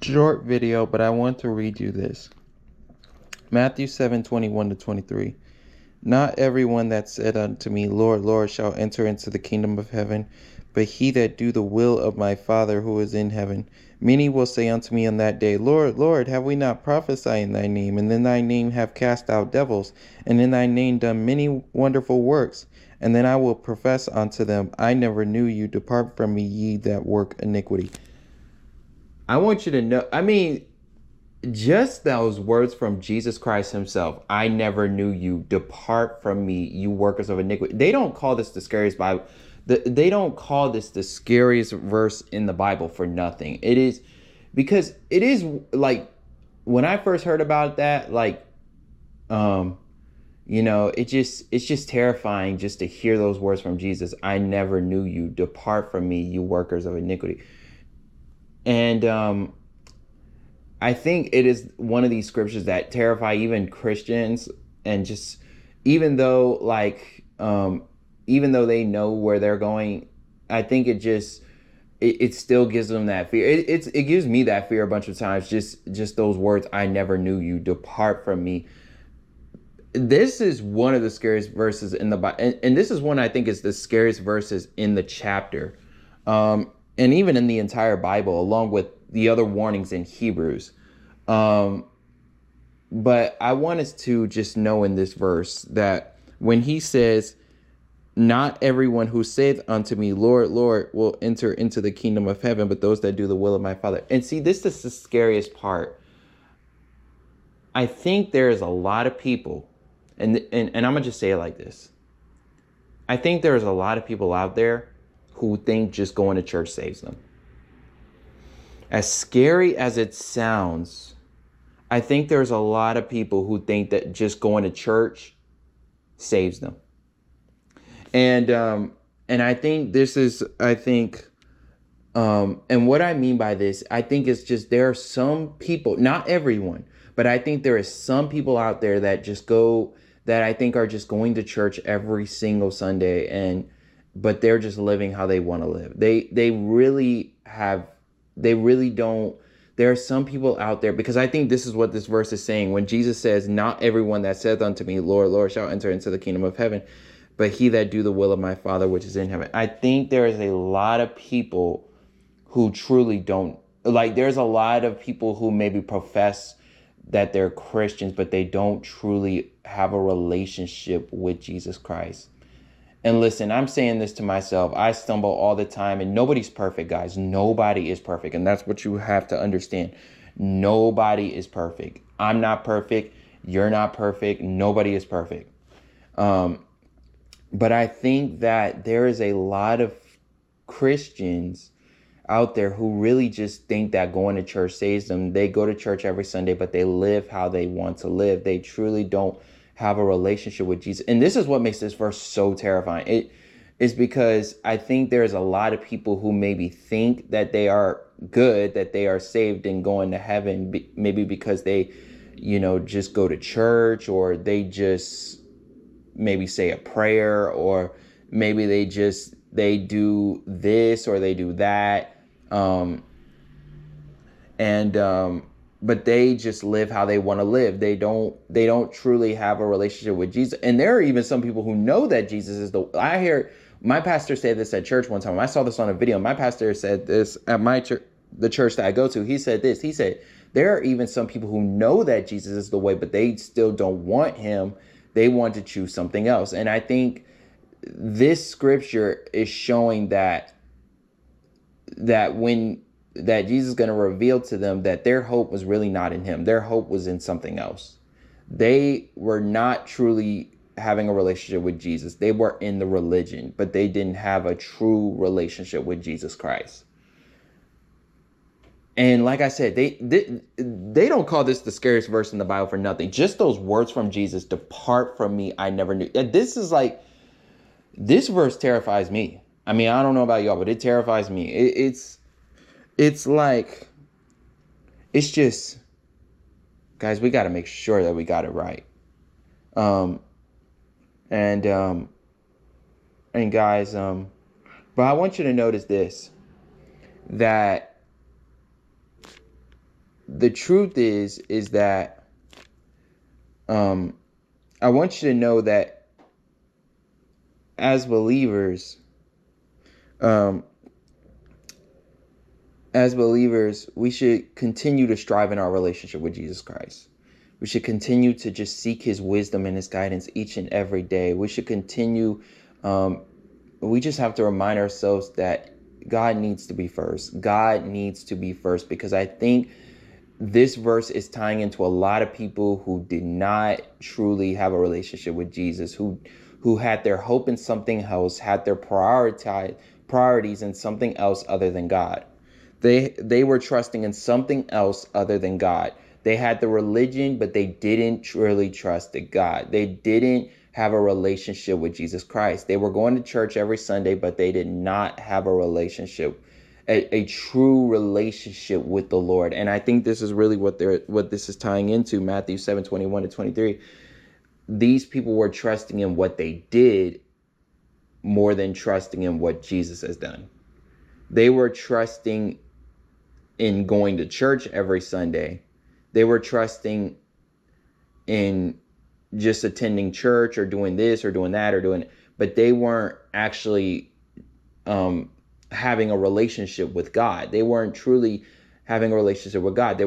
Short video, but I want to read you this. Matthew 7:21-23. Not everyone that said unto me, Lord, Lord, shall enter into the kingdom of heaven, but he that do the will of my Father who is in heaven. Many will say unto me on that day, Lord, Lord, have we not prophesied in thy name, and in thy name have cast out devils, and in thy name done many wonderful works? And then I will profess unto them, I never knew you. Depart from me, ye that work iniquity. I want you to know, just those words from Jesus Christ himself, I never knew you. Depart from me, you workers of iniquity. They don't call this the scariest Bible. They don't call this the scariest verse in the Bible for nothing. It is because it is like when I first heard about that, it's just terrifying just to hear those words from Jesus. I never knew you. Depart from me, you workers of iniquity. And I think it is one of these scriptures that terrify even Christians, and just even though even though they know where they're going, I think it still gives them that fear. It gives me that fear a bunch of times. Just those words, I never knew you. Depart from me. This is one of the scariest verses in the Bible, and this is one I think is the scariest verses in the chapter, and even in the entire Bible, along with the other warnings in Hebrews. But I want us to just know in this verse that when he says, not everyone who saith unto me, Lord, Lord, will enter into the kingdom of heaven, but those that do the will of my Father. And see, this is the scariest part. I think there is a lot of people, and I'm going to just say it like this. I think there's a lot of people out there who think just going to church saves them. As scary as it sounds, I think there's a lot of people who think that just going to church saves them. And I think and what I mean by this, I think it's just there are some people, not everyone, but I think there is some people out there that I think are just going to church every single Sunday, but they're just living how they want to live. They really don't. There are some people out there, because I think this is what this verse is saying. When Jesus says, not everyone that saith unto me, Lord, Lord, shall enter into the kingdom of heaven, but he that do the will of my Father which is in heaven. I think there is a lot of people who truly don't, there's a lot of people who maybe profess that they're Christians, but they don't truly have a relationship with Jesus Christ. And listen, I'm saying this to myself. I stumble all the time, and nobody's perfect, guys. Nobody is perfect. And that's what you have to understand. Nobody is perfect. I'm not perfect. You're not perfect. Nobody is perfect. But I think that there is a lot of Christians out there who really just think that going to church saves them. They go to church every Sunday, but they live how they want to live. They truly don't have a relationship with Jesus. And this is what makes this verse so terrifying. It is because I think there's a lot of people who maybe think that they are good, that they are saved and going to heaven, maybe because they, just go to church, or they just maybe say a prayer, or maybe they do this or they do that. But they just live how they want to live. They don't truly have a relationship with Jesus. And there are even some people who know that Jesus is I hear my pastor say this at church one time. I saw this on a video. My pastor said this at my church, the church that I go to. He said this. He said, there are even some people who know that Jesus is the way, but they still don't want him. They want to choose something else. And I think this scripture is showing that Jesus is going to reveal to them that their hope was really not in him. Their hope was in something else. They were not truly having a relationship with Jesus. They were in the religion, but they didn't have a true relationship with Jesus Christ. And like I said, they don't call this the scariest verse in the Bible for nothing. Just those words from Jesus, depart from me, I never knew. This verse terrifies me. I don't know about y'all, but it terrifies me. It's just, guys, we got to make sure that we got it right. And guys, but I want you to notice this, that the truth is that I want you to know that as believers, um, we should continue to strive in our relationship with Jesus Christ. We should continue to just seek his wisdom and his guidance each and every day. We should continue. We just have to remind ourselves that God needs to be first. God needs to be first, because I think this verse is tying into a lot of people who did not truly have a relationship with Jesus, who had their hope in something else, had their priorities in something else other than God. They were trusting in something else other than God. They had the religion, but they didn't really trust God. They didn't have a relationship with Jesus Christ. They were going to church every Sunday, but they did not have a relationship, a true relationship with the Lord. And I think this is really what this is tying into, Matthew 7:21-23. These people were trusting in what they did more than trusting in what Jesus has done. They were trusting in going to church every Sunday. They were trusting in just attending church or doing this or doing that but they weren't actually having a relationship with God. They weren't truly having a relationship with God. They